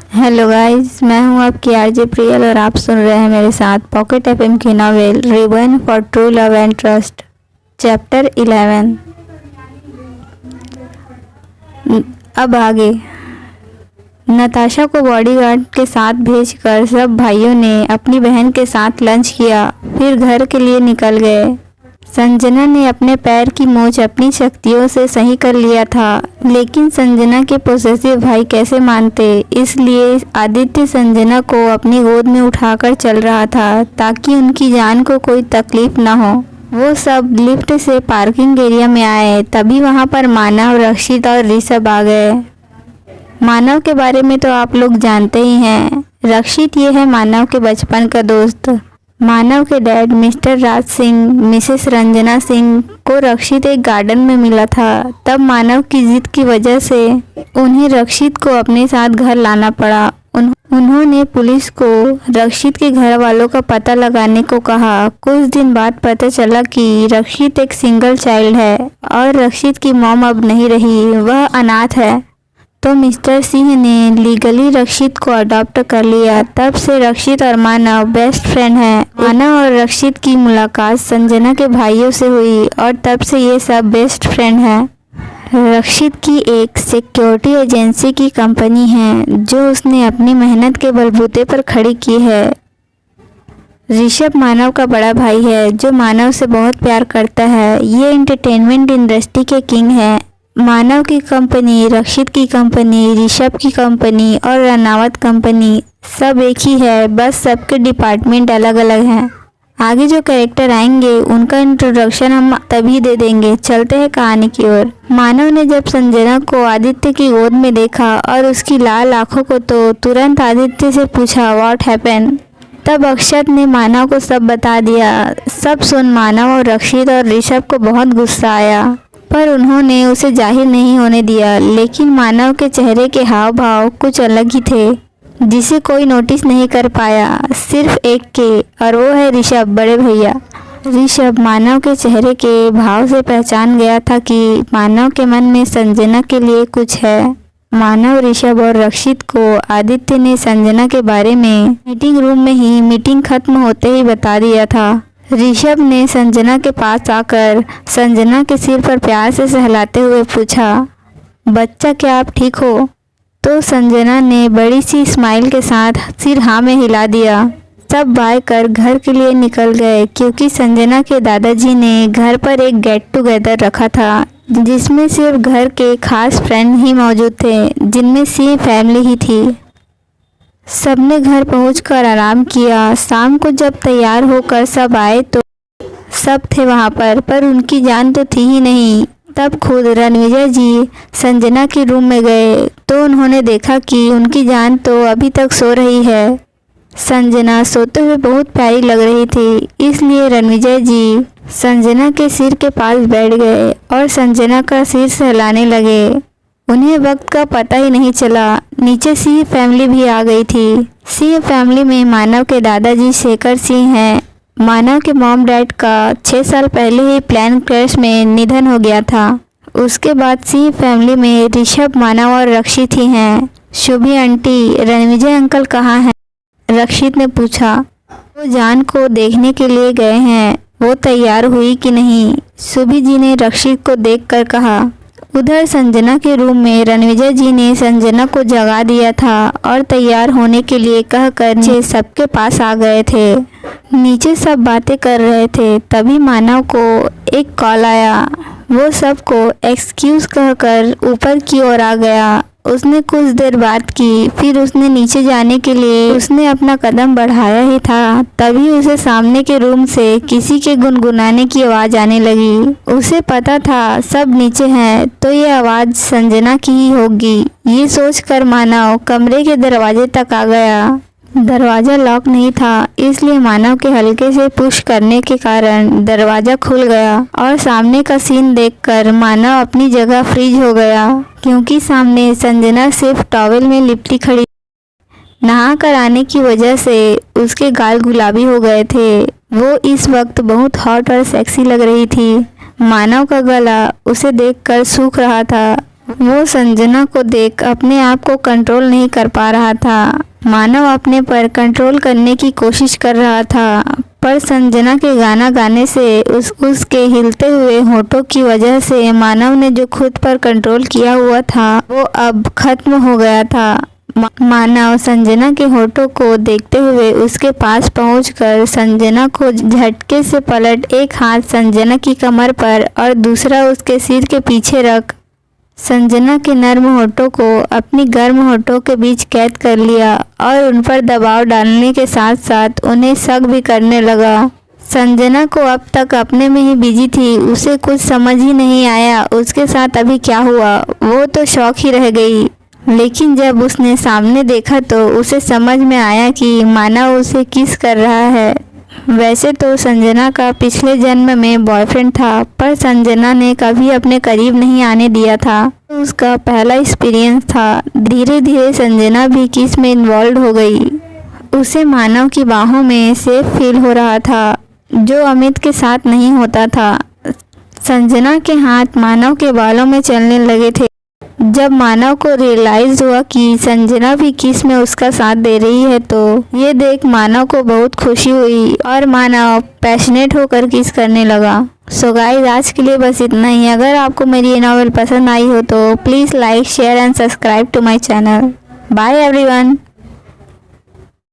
Hello guys, मैं हूं आपकी आरजे प्रियल और आप सुन रहे हैं मेरे साथ पॉकेट एफएम की novel ribbon for true love and trust chapter 11। अब आगे। नताशा को बॉडीगार्ड के साथ भेजकर सब भाइयों ने अपनी बहन के साथ लंच किया, फिर घर के लिए निकल गए। संजना ने अपने पैर की मोच अपनी शक्तियों से सही कर लिया था, लेकिन संजना के पॉसेसिव भाई कैसे मानते, इसलिए आदित्य संजना को अपनी गोद में उठाकर चल रहा था ताकि उनकी जान को कोई तकलीफ न हो। वो सब लिफ्ट से पार्किंग एरिया में आए, तभी वहाँ पर मानव, रक्षित और ऋषभ आ गए। मानव के बारे में तो आप लोग जानते ही हैं। रक्षित ये है मानव के बचपन का दोस्त। मानव के dad mister Raj Singh Mrs Ranjana Singh को रक्षित एक गार्डन में मिला था। तब मानव की जिद की वजह से उन्हें रक्षित को अपने साथ घर लाना पड़ा। उन्होंने पुलिस को रक्षित के घर वालों का पता लगाने को कहा। कुछ दिन बाद पता चला कि रक्षित एक सिंगल चाइल्ड है और रक्षित की मॉम अब नहीं रही, वह अनाथ है। तो मिस्टर सिंह ने लीगली रक्षित को अडॉप्ट कर लिया। तब से रक्षित और मानव बेस्ट फ्रेंड हैं। मानव और रक्षित की मुलाकात संजना के भाइयों से हुई और तब से ये सब बेस्ट फ्रेंड हैं। रक्षित की एक सिक्योरिटी एजेंसी की कंपनी है जो उसने अपनी मेहनत के बलबूते पर खड़ी की है। ऋषभ मानव का बड़ा भाई है जो मानव से बहुत प्यार करता है। ये एंटरटेनमेंट इंडस्ट्री के किंग हैं। मानव की कंपनी, रक्षित की कंपनी, ऋषभ की कंपनी और रनावत कंपनी सब एक ही है, बस सबके डिपार्टमेंट अलग अलग हैं। आगे जो कैरेक्टर आएंगे उनका इंट्रोडक्शन हम तभी दे देंगे। चलते हैं कहानी की ओर। मानव ने जब संजना को आदित्य की गोद में देखा और उसकी लाल आंखों को, तो तुरंत आदित्य से पूछा व्हाट हैपेंड। तब अक्षत ने मानव को सब बता दिया। सब सुन मानव और रक्षित और ऋषभ को बहुत गुस्सा आया, पर उन्होंने उसे जाहिर नहीं होने दिया। लेकिन मानव के चेहरे के हाव भाव कुछ अलग ही थे, जिसे कोई नोटिस नहीं कर पाया, सिर्फ एक के, और वो है ऋषभ, बड़े भैया। ऋषभ मानव के चेहरे के भाव से पहचान गया था कि मानव के मन में संजना के लिए कुछ है। मानव, ऋषभ और रक्षित को आदित्य ने संजना के बारे में मीटिंग रूम में ही मीटिंग खत्म होते ही बता दिया था। ऋषभ ने संजना के पास आकर संजना के सिर पर प्यार से सहलाते हुए पूछा, बच्चा क्या आप ठीक हो? तो संजना ने बड़ी सी स्माइल के साथ सिर हाँ में हिला दिया। सब बाय कर घर के लिए निकल गए, क्योंकि संजना के दादाजी ने घर पर एक गेट टुगेदर रखा था जिसमें सिर्फ घर के खास फ्रेंड ही मौजूद थे, जिनमें सिंह फैमिली ही थी। सबने घर पहुंचकर आराम किया। शाम को जब तैयार होकर सब आए तो सब थे वहां पर उनकी जान तो थी ही नहीं। तब खुद रणविजय जी संजना के रूम में गए तो उन्होंने देखा कि उनकी जान तो अभी तक सो रही है। संजना सोते हुए बहुत प्यारी लग रही थी, इसलिए रणविजय जी संजना के सिर के पास बैठ गए और संजना का सिर सहलाने लगे। उन्हें वक्त का पता ही नहीं चला। नीचे सिंह फैमिली भी आ गई थी। सिंह फैमिली में मानव के दादाजी शेखर सिंह हैं। मानव के मॉम डैड का 6 साल पहले ही प्लेन क्रैश में निधन हो गया था। उसके बाद सिंह फैमिली में ऋषभ, मानव और रक्षित ही हैं। शुभी आंटी, रणविजय अंकल कहाँ हैं? रक्षित ने पूछा। वो जान को देखने के लिए गए हैं, वो तैयार हुई कि नहीं? शुभी जी ने रक्षित को देखकर कहा। उधर संजना के रूम में रणविजय जी ने संजना को जगा दिया था और तैयार होने के लिए कहकर नीचे सबके पास आ गए थे। नीचे सब बातें कर रहे थे, तभी मानव को एक कॉल आया। वो सबको एक्सक्यूज कहकर ऊपर की ओर आ गया। उसने कुछ देर बात की, फिर उसने नीचे जाने के लिए उसने अपना कदम बढ़ाया ही था, तभी उसे सामने के रूम से किसी के गुनगुनाने की आवाज़ आने लगी। उसे पता था सब नीचे हैं तो ये आवाज़ संजना की ही होगी। ये सोचकर मानव कमरे के दरवाजे तक आ गया। दरवाज़ा लॉक नहीं था, इसलिए मानव के हल्के से पुश करने के कारण दरवाज़ा खुल गया और सामने का सीन देखकर मानव अपनी जगह फ्रीज हो गया, क्योंकि सामने संजना सिर्फ टॉवेल में लिपटी खड़ी। नहा कर आने की वजह से उसके गाल गुलाबी हो गए थे। वो इस वक्त बहुत हॉट और सेक्सी लग रही थी। मानव का गला उसे देखकर सूख रहा था। वो संजना को देख अपने आप को कंट्रोल नहीं कर पा रहा था। मानव अपने पर कंट्रोल करने की कोशिश कर रहा था, पर संजना के गाना गाने से उसके हिलते हुए होठों की वजह से मानव ने जो खुद पर कंट्रोल किया हुआ था वो अब खत्म हो गया था। मानव संजना के होठों को देखते हुए उसके पास पहुंचकर संजना को झटके से पलट एक हाथ संजना की कमर पर और दूसरा उसके सिर के पीछे रख संजना के नर्म होठों को अपनी गर्म होठों के बीच कैद कर लिया और उन पर दबाव डालने के साथ साथ उन्हें शक भी करने लगा। संजना को अब तक अपने में ही बिजी थी, उसे कुछ समझ ही नहीं आया उसके साथ अभी क्या हुआ। वो तो शौक ही रह गई, लेकिन जब उसने सामने देखा तो उसे समझ में आया कि मानव उसे किस कर रहा है। वैसे तो संजना का पिछले जन्म में बॉयफ्रेंड था, पर संजना ने कभी अपने करीब नहीं आने दिया था। उसका पहला एक्सपीरियंस था। धीरे धीरे संजना भी किस में इन्वॉल्व हो गई। उसे मानव की बाहों में सेफ फील हो रहा था, जो अमित के साथ नहीं होता था। संजना के हाथ मानव के बालों में चलने लगे थे। जब मानव को रियलाइज हुआ कि संजना भी किस में उसका साथ दे रही है तो ये देख मानव को बहुत खुशी हुई और मानव पैशनेट होकर किस करने लगा। सो गाइस, आज के लिए बस इतना ही। अगर आपको मेरी ये नॉवेल पसंद आई हो तो please like, share and subscribe to my channel. Bye everyone.